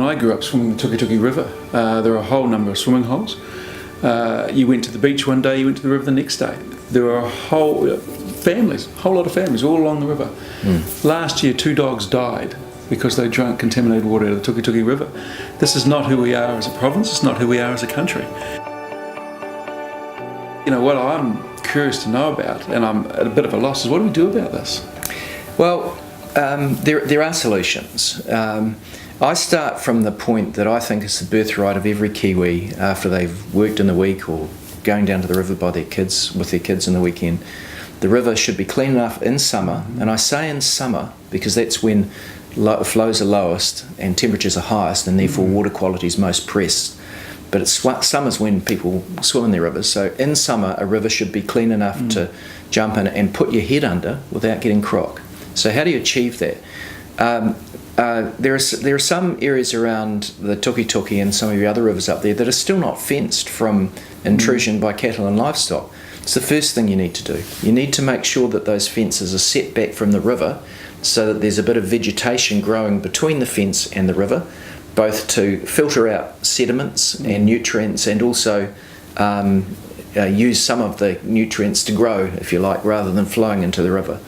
I grew up swimming the Tukituki River. There are a whole number of swimming holes. You went to the beach one day, you went to the river the next day. There are a whole lot of families all along the river. Last year 2 dogs died because they drank contaminated water out of the Tukituki River. This is not who we are as a province, it's not who we are as a country. You know, what I'm curious to know about, and I'm at a bit of a loss, is what do we do about this? Well, there are solutions. I start from the point that I think is the birthright of every Kiwi after they've worked in the week or going down to the river with their kids in the weekend. The river should be clean enough in summer, and I say in summer because that's when flows are lowest and temperatures are highest, and therefore water quality is most pressed. But it's summer's when people swim in their rivers. So in summer, a river should be clean enough to jump in and put your head under without getting croc. So how do you achieve that? There are some areas around the Tukituki and some of the other rivers up there that are still not fenced from intrusion by cattle and livestock. It's the first thing you need to do. You need to make sure that those fences are set back from the river so that there's a bit of vegetation growing between the fence and the river, both to filter out sediments and nutrients, and also use some of the nutrients to grow, if you like, rather than flowing into the river.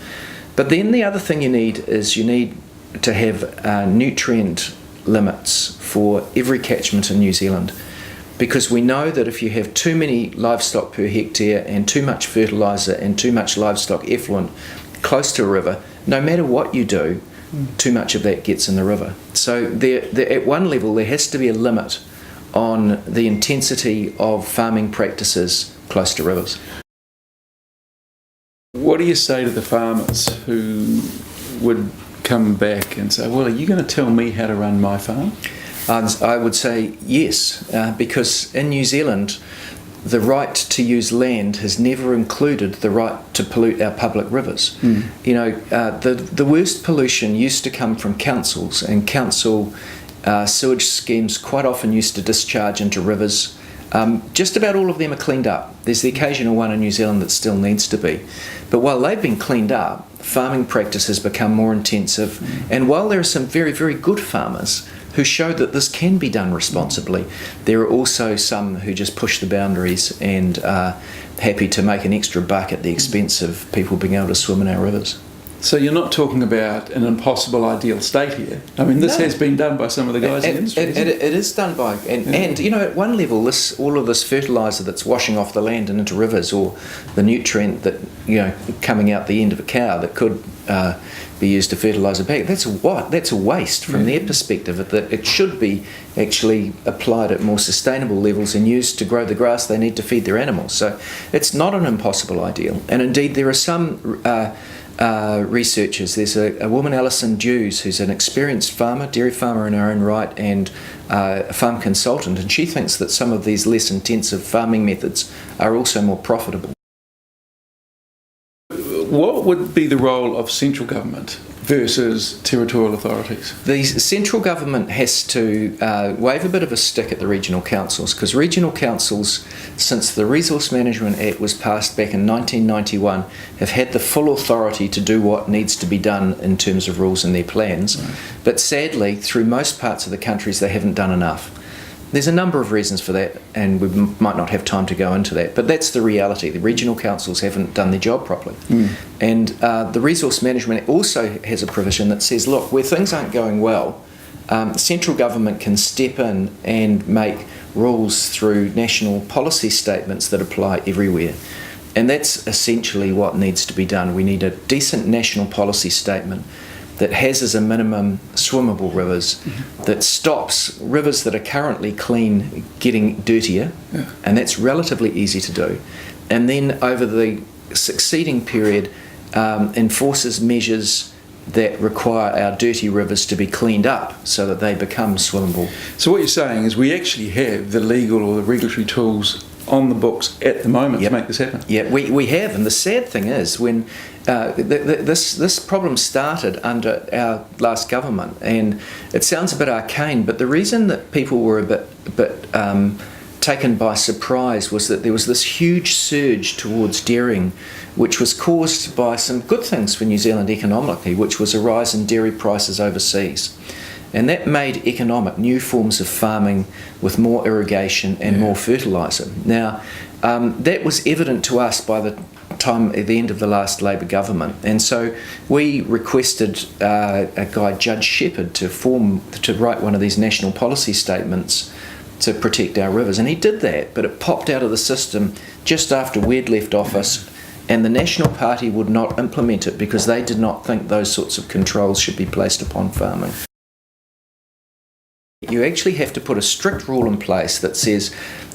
But then the other thing you need to have nutrient limits for every catchment in New Zealand, because we know that if you have too many livestock per hectare and too much fertiliser and too much livestock effluent close to a river, no matter what you do, too much of that gets in the river. So at one level there has to be a limit on the intensity of farming practices close to rivers. What do you say to the farmers who would come back and say, well, are you going to tell me how to run my farm? I would say yes, because in New Zealand the right to use land has never included the right to pollute our public rivers. You know, the worst pollution used to come from councils, and council sewage schemes quite often used to discharge into rivers. Just about all of them are cleaned up. There's the occasional one in New Zealand that still needs to be. But while they've been cleaned up, farming practice has become more intensive. And while there are some very, very good farmers who show that this can be done responsibly, there are also some who just push the boundaries and are happy to make an extra buck at the expense of people being able to swim in our rivers. So you're not talking about an impossible ideal state here. I mean, this has been done by some of the guys in the industry. It is done by, and you know, at one level, all of this fertiliser that's washing off the land and into rivers, or the nutrient that, you know, coming out the end of a cow that could be used to fertilise a bag, that's a waste from their perspective. That it should be actually applied at more sustainable levels and used to grow the grass they need to feed their animals. So it's not an impossible ideal, and indeed there are some researchers. There's a woman, Alison Dews, who's an experienced farmer, dairy farmer in her own right, and a farm consultant, and she thinks that some of these less intensive farming methods are also more profitable. What would be the role of central government versus territorial authorities? The central government has to wave a bit of a stick at the regional councils, because regional councils, since the Resource Management Act was passed back in 1991, have had the full authority to do what needs to be done in terms of rules and their plans. But sadly, through most parts of the countries, they haven't done enough. There's a number of reasons for that, and we might not have time to go into that, but that's the reality. The regional councils haven't done their job properly. And the Resource Management also has a provision that says, look, where things aren't going well, central government can step in and make rules through national policy statements that apply everywhere. And that's essentially what needs to be done. We need a decent national policy statement that has as a minimum swimmable rivers, that stops rivers that are currently clean getting dirtier, and that's relatively easy to do. And then over the succeeding period enforces measures that require our dirty rivers to be cleaned up so that they become swimmable. So what you're saying is we actually have the legal or the regulatory tools on the books at the moment to make this happen. Yeah, we have, and the sad thing is when this problem started under our last government, and it sounds a bit arcane, but the reason that people were a bit taken by surprise was that there was this huge surge towards dairying, which was caused by some good things for New Zealand economically, which was a rise in dairy prices overseas. And that made economic new forms of farming with more irrigation and more fertiliser. Now, that was evident to us by the time at the end of the last Labor government, and so we requested a guy, Judge Shepherd, to write one of these national policy statements to protect our rivers, and he did that, but it popped out of the system just after we'd left office, and the National Party would not implement it because they did not think those sorts of controls should be placed upon farming. You actually have to put a strict rule in place that says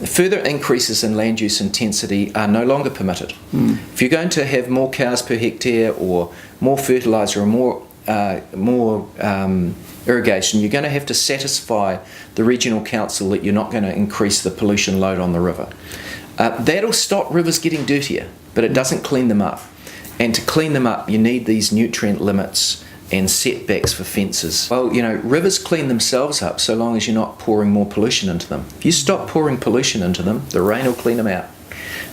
further increases in land use intensity are no longer permitted. If you're going to have more cows per hectare or more fertiliser or more irrigation, you're going to have to satisfy the regional council that you're not going to increase the pollution load on the river. That'll stop rivers getting dirtier, but it doesn't clean them up. And to clean them up, you need these nutrient limits and setbacks for fences. Well, rivers clean themselves up so long as you're not pouring more pollution into them. If you stop pouring pollution into them, the rain will clean them out.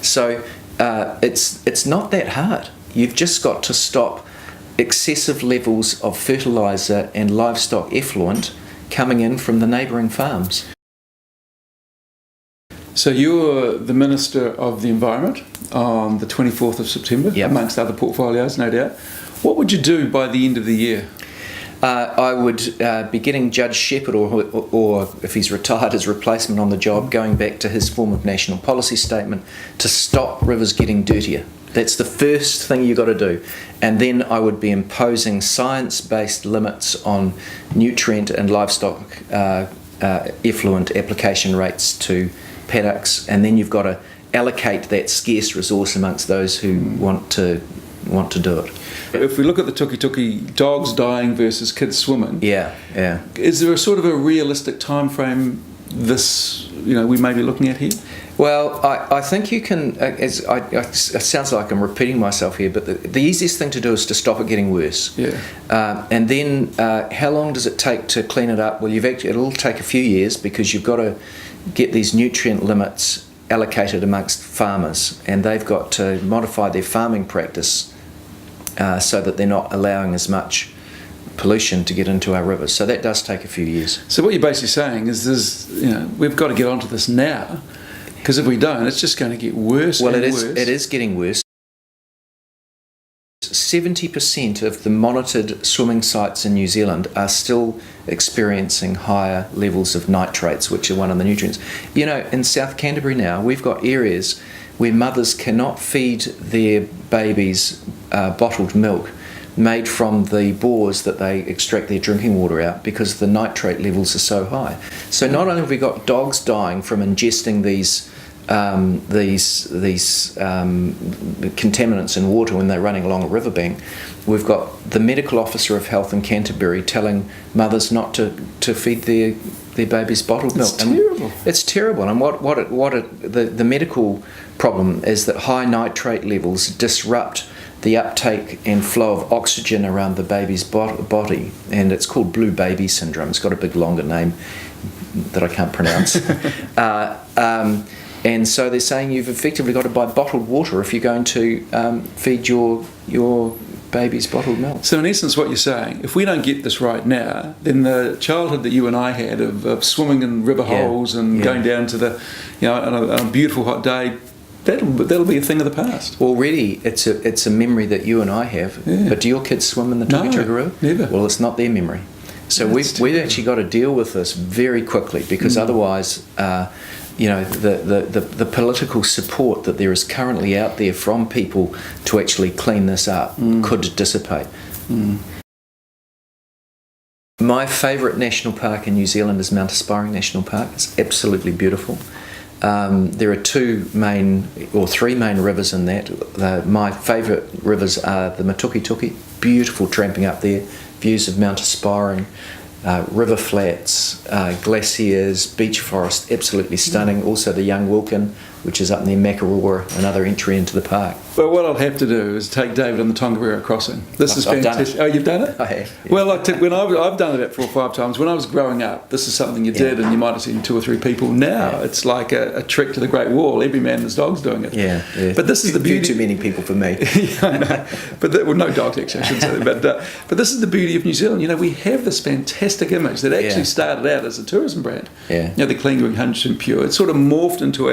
So it's not that hard. You've just got to stop excessive levels of fertiliser and livestock effluent coming in from the neighbouring farms. So you're the Minister of the Environment on the 24th of September, amongst other portfolios, no doubt. What would you do by the end of the year? I would be getting Judge Shepherd, or if he's retired, his replacement on the job, going back to his form of national policy statement to stop rivers getting dirtier. That's the first thing you've got to do. And then I would be imposing science-based limits on nutrient and livestock effluent application rates to paddocks, and then you've got to allocate that scarce resource amongst those who want to do it. If we look at the tuki-tuki, dogs dying versus kids swimming, is there a sort of a realistic time frame we may be looking at here? Well, I think you can, it sounds like I'm repeating myself here, but the easiest thing to do is to stop it getting worse. And then how long does it take to clean it up? Well, it'll take a few years because you've got to get these nutrient limits allocated amongst farmers, and they've got to modify their farming practice so that they're not allowing as much pollution to get into our rivers. So that does take a few years. So what you're basically saying is we've got to get onto this now, because if we don't, it's just going to get worse. Well, it is getting worse. 70% of the monitored swimming sites in New Zealand are still experiencing higher levels of nitrates, which are one of the nutrients. In South Canterbury now, we've got areas where mothers cannot feed their babies bottled milk made from the bores that they extract their drinking water out because the nitrate levels are so high. So not only have we got dogs dying from ingesting these contaminants in water when they're running along a riverbank, we've got the medical officer of health in Canterbury telling mothers not to feed their babies bottled milk. It's terrible. It's terrible. And the medical problem is that high nitrate levels disrupt the uptake and flow of oxygen around the baby's body, and it's called blue baby syndrome. It's got a big longer name that I can't pronounce. And so they're saying you've effectively got to buy bottled water if you're going to feed your baby's bottled milk. So in essence what you're saying, if we don't get this right now, then the childhood that you and I had of swimming in river holes and going down to the, on a beautiful hot day, that'll be a thing of the past. Already it's a memory that you and I have, but do your kids swim in the Tuki-Tuki River? Never. Well, it's not their memory. So we've actually got to deal with this very quickly, because otherwise the political support that there is currently out there from people to actually clean this up could dissipate. My favourite national park in New Zealand is Mount Aspiring National Park. It's absolutely beautiful. There are three main rivers in that. My favourite rivers are the Matuki-Tuki, beautiful tramping up there, views of Mount Aspiring, river flats, glaciers, beach forest, absolutely stunning. Also the Young Wilkin, which is up near Makaroa, another entry into the park. Well, what I'll have to do is take David on the Tongariro crossing. This is I've done fantastic. it. Oh, you've done it? I have, yeah. Well, when I've done it about 4 or 5 times. When I was growing up, this is something you did, and you might have seen 2 or 3 people. Now it's like a trick to the Great Wall. Every man and his dog's doing it. Yeah. But this is the beauty. Too many people for me. Yeah, I know. But well, no dogs actually, I shouldn't say that. But this is the beauty of New Zealand. You know, we have this fantastic image that actually started out as a tourism brand. Yeah. You know, the clean, green, 100% pure. It's sort of morphed into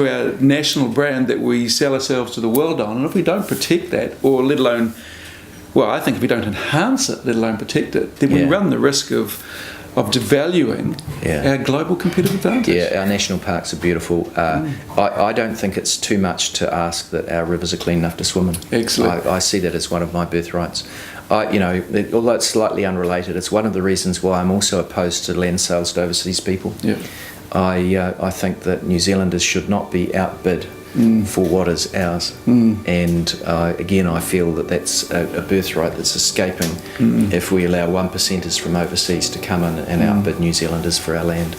our national brand that we sell ourselves to the world on. And if we don't protect that, or let alone, well, I think if we don't enhance it, let alone protect it, then we run the risk of devaluing our global competitive advantage. Yeah, our national parks are beautiful. I don't think it's too much to ask that our rivers are clean enough to swim in. Excellent. I see that as one of my birthrights. Although it's slightly unrelated, it's one of the reasons why I'm also opposed to land sales to overseas people. Yeah. I think that New Zealanders should not be outbid for what is ours. And again, I feel that that's a birthright that's escaping if we allow 1%ers from overseas to come in and outbid New Zealanders for our land.